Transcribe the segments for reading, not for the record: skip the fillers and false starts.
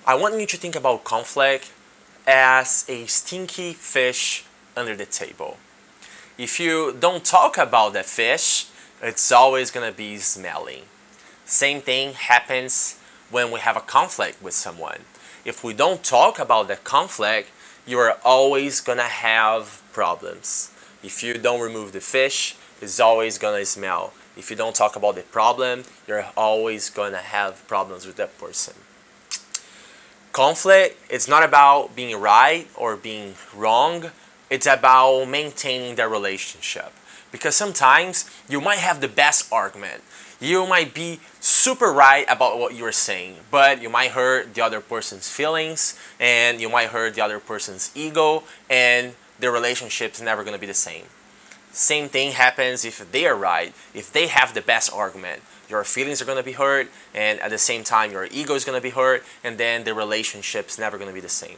I want you to think about conflict as a stinky fish under the table. If you don't talk about that fish, it's always gonna be smelling. Same thing happens when we have a conflict with someone. If we don't talk about that conflict, you're always gonna have problems. If you don't remove the fish, it's always gonna smell. If you don't talk about the problem, you're always gonna have problems with that person. Conflict, it's not about being right or being wrong. It's about maintaining the relationship. Because sometimes you might have the best argument. You might be super right about what you're saying, but you might hurt the other person's feelings and you might hurt the other person's ego, and the relationship's never going to be the same. Same thing happens if they are right, if they have the best argument. Your feelings are going to be hurt, and at the same time your ego is going to be hurt, and then the relationship's never going to be the same.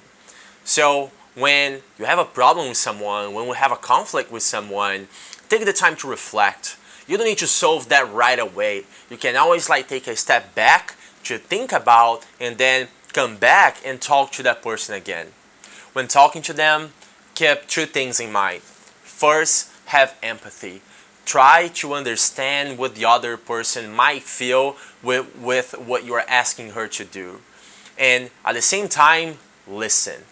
So when you have a problem with someone, when we have a conflict with someone, take the time to reflect. You don't need to solve that right away. You can always take a step back to think about and then come back and talk to that person again. When talking to them, keep two things in mind. First, have empathy. Try to understand what the other person might feel with what you are asking her to do. And at the same time, listen.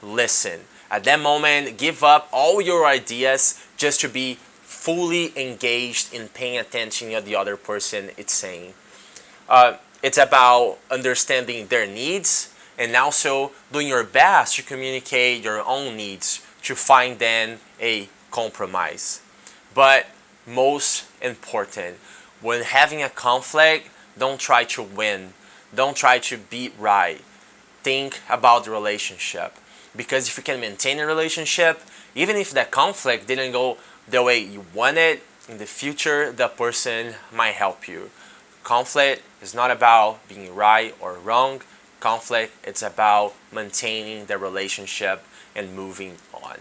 Listen. At that moment, give up all your ideas just to be fully engaged in paying attention to what the other person is saying. It's about understanding their needs and also doing your best to communicate your own needs to find then a compromise. But most important, when having a conflict, don't try to win. Don't try to be right. Think about the relationship. Because if you can maintain a relationship, even if that conflict didn't go the way you wanted, in the future, the person might help you. Conflict is not about being right or wrong. Conflict, it's about maintaining the relationship and moving on.